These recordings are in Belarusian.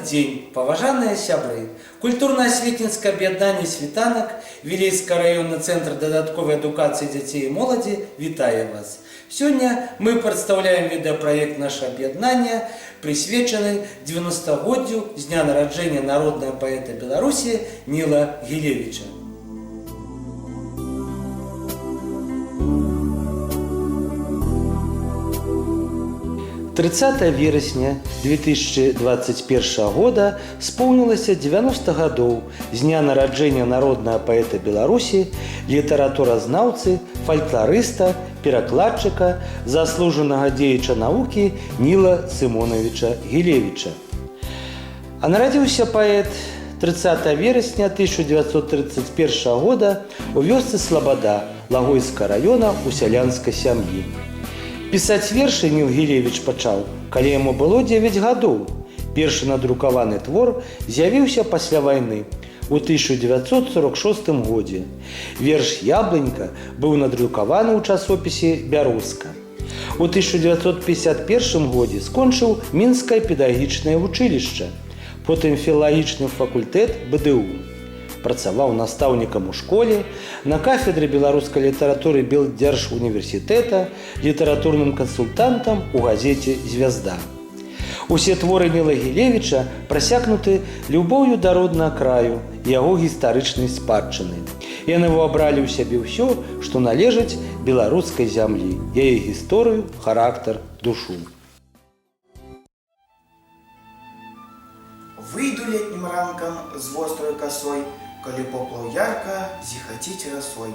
дзень, паважаныя сябры. Культурна-асветніцкае аб'яднанне світанак, Вілейскі раённы цэнтр дадатковай адукацыі дзяцей і моладзі вітае вас. Сёння мы прадстаўляем відэапраект «Наше аб'яднанне», прысвечаны 90-годдзю з дня нараджэння народнага паэта Беларусі Ніла Гілевіча. 30 верасня 2021 года споўнілася 90 гадоў з дня нараджэння народнага паэта Беларусі, літаратуразнаўцы, фалькларыста, перакладчыка, заслужанага дзеяча навукі Ніла Сымонавіча Гілевіча. А нарадзіўся паэт 30 верасня 1931 года у вёсцы Слабада Лагойскага раёна у сялянскай сям'і. Пісаць вершы Ніл Гілевіч пачаў, калі яму было 9 гадоў. Першы надрукаваны твор з'явіўся пасля вайны у 1946 годзе. Верш «Яблынька» быў надрукаваны ў часопісе «Бярозка». У 1951 годзе скончыў Мінскае педагагічнае вучылішча, потым філалагічны факультэт БДУ. Працаваў настаўнікам у школе, на кафедры беларускай літаратуры Белдзяржуніверсітэта, літаратурным кансультантам у газеце «Звязда». Усе творы Ніла Гілевіча прасякнуты любоўю да роднага краю і яго гістарычнай спадчыны. Яны ўвабралі ў сябе ўсё, што належыць беларускай зямлі, яе гісторыю, характар, душу. Выйду летнім ранкам з вострой косой, коли поплаў ярка, зіхаціць расой.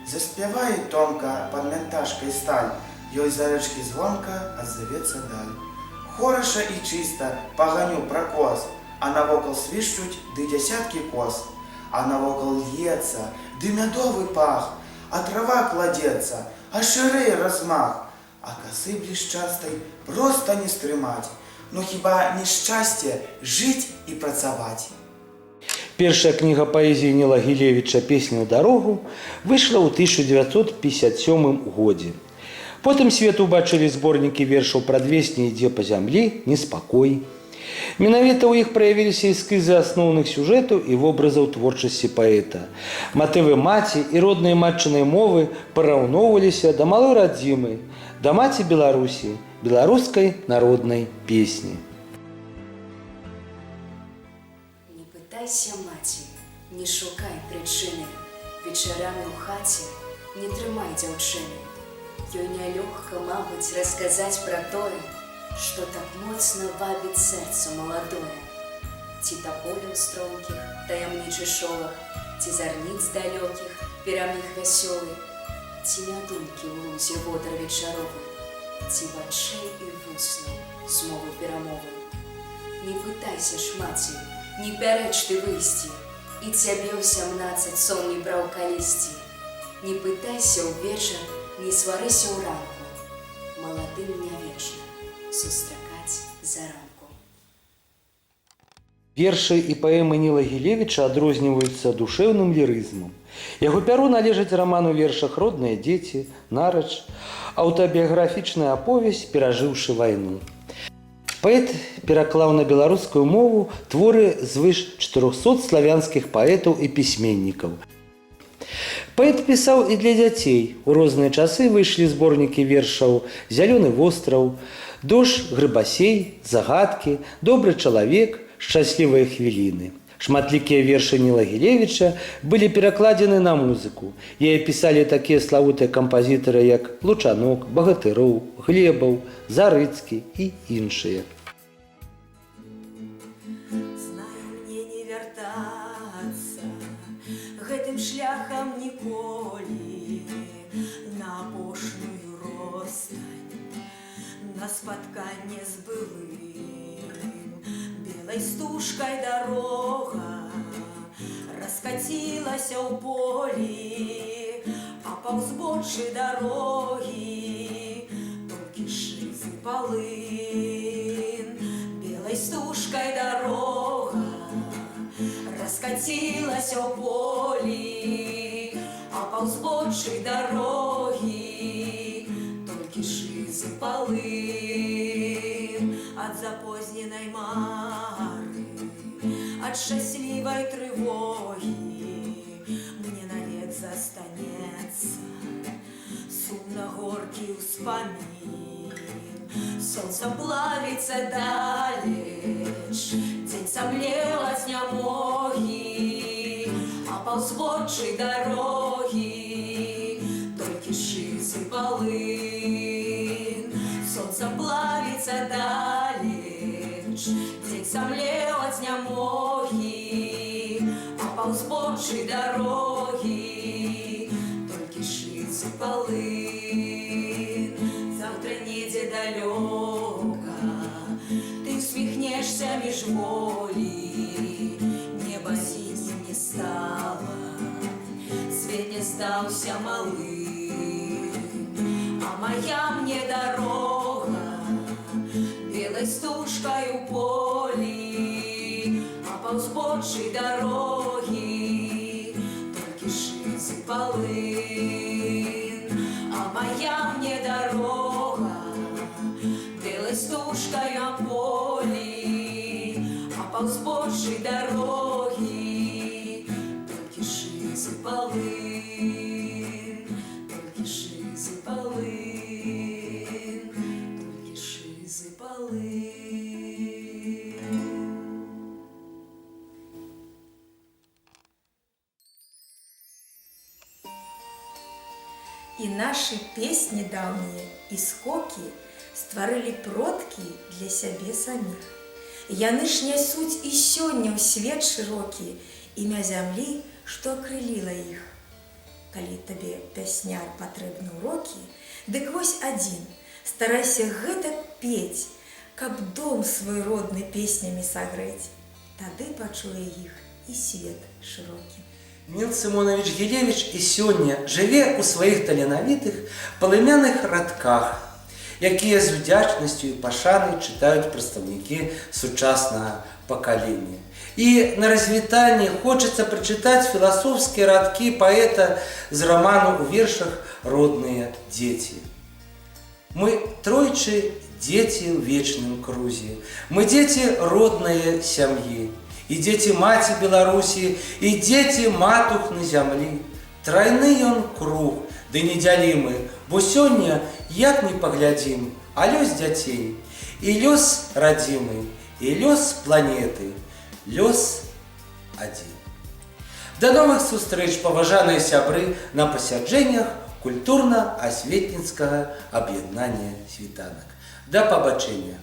Заспявае тонка пад мянташкай сталь, ёй зарэчкі звонка адзавецца даль. Хораша і чыста паганю пракос, а навокал свішчуць ды дзясяткі коз. А навокал льецца ды мядовы пах, а трава кладецца, а шырэй размах. А касы блішчастай проста не стрымаць, но хіба не шчасце жыць і працаваць. Першая кніга паэзіі Ніла Гілевіча «Песня ў дарогу» выйшла ў 1957 годзе. Потым свету ўбачылі зборнікі вершаў «Прадвесне ідзе па зямлі», «Неспакой». Менавіта ў іх праявіліся эскізы асноўных сюжэтаў і вобразаў творчасці паэта. Матывы маці і роднай матчынай мовы параўноўваліся да малой радзімы, да маці Беларусі, беларускай народнай песні. Пытайся, маці, не шукай прычыны, вечарамі ў хаце не трымай дзяўчыны. Ёй нялёгка, мабыць, расказаць пра тое, што так моцна вабіць сэрцу маладое. Ці таполяў стромкіх, таямнічы шолах, ці зарніц далёкіх, пераміг вясёлы, ці нядумкі ў лузе водар вечаровы, ці вачэй і вуснаў змовы перамовы. Не пытайся ж, маці, не пярэч ты выйсці, і цябе ў 17 сон не браў калісьці. Не пытайся ўвечар, не сварыся ў ранку, маладым не вечна сустракаць заранку. Вершы і паэмы Ніла Гілевіча адрозніваюцца душэўным лірызмам. Яго пяру належыць раману вершах «Родныя дзеці», «Нарач», аўтабіяграфічная аповесць «Перажыўшы вайну». Паэт пераклаў на беларускую мову творы звыш 400 славянскіх паэтаў і пісьменнікаў. Паэт пісаў і для дзяцей. У розныя часы выйшлі зборнікі вершаў «Зялёны востраў», «Дождж Грыбасей», «Загадкі», «Добры чалавек», «Шчаслівыя хвіліны». Шматлікія вершы Ніла Гілевіча былі перакладзены на музыку. Яе пісалі такія славутыя кампазітары, як Лучанок, Багатыроў, Глебаў, Зарыцкі і іншыя. Знаю, мне не вяртацца гэтым шляхам ніколі на апошнюю ростань, на спатканне з былым. Белой стужкой дорога раскатилась у полі, а па ўзбоччы дороги толькі шызы полын. Белой стужкой дорога раскатилась у полі, а па ўзбоччы дороги толькі шызы полын. Ад запозненай мары от счастливой тревоги мне навек застанется сумно-горький успомин. Солнце плавится далечь, день сомлел от знямоги, а ползбочей дороги только шиз и полын. Солнце плавится далечь, день сомлел от знямоги, а ползбочей дороги только шиз и полын. Завтра неде далеко, ты усмехнешься меж воли, небо синим не стало, свет не сдался малым, а моя мне дорога белой стужкой у поли, а ползбочей дороги только шиз и полын, а моя мне дорога белой стужкой о поле, а ползбочей дороги только шиз и полын, только шиз и полын, только шиз и полын. І наші песні давнія і скокі створили продкі для сябе саміх. Яны ж нясуць і сёння ў свет шырокі імя зямлі, што акрыліла іх. Калі табе, пясняр, патрэбны ўрокі, дык вось адзін, старайся гэтак пець, каб дом свой родны песнямі сагрэць. Тады пачуе іх і свет шырокі. Міл Сымонович Гілевіч і сёння жыве ў сваіх таленавітых палымяных радках, якія з удзячнасцю і пашанай чытаюць прадстаўнікі сучаснага пакалення. І на развітанне хочацца прачытаць філасофскія радкі паэта з раману ў вершах «Родныя дзеці». Мы тройчы дзеці ў вечным крузе, мы дзеці роднае сям'і, і дзеці маці Беларусі, і дзеці матухны зямлі. Трайны ён круг, ды недзялімы, бо сёння, як ні паглядзім, а лёс дзяцей, і лёс радзімы, і лёс планеты, лёс адзін. Да новых сустрэч, паважаныя сябры, на пасяджэннях культурна-асветніцкага аб'яднання «Світанак». Да пабачэння!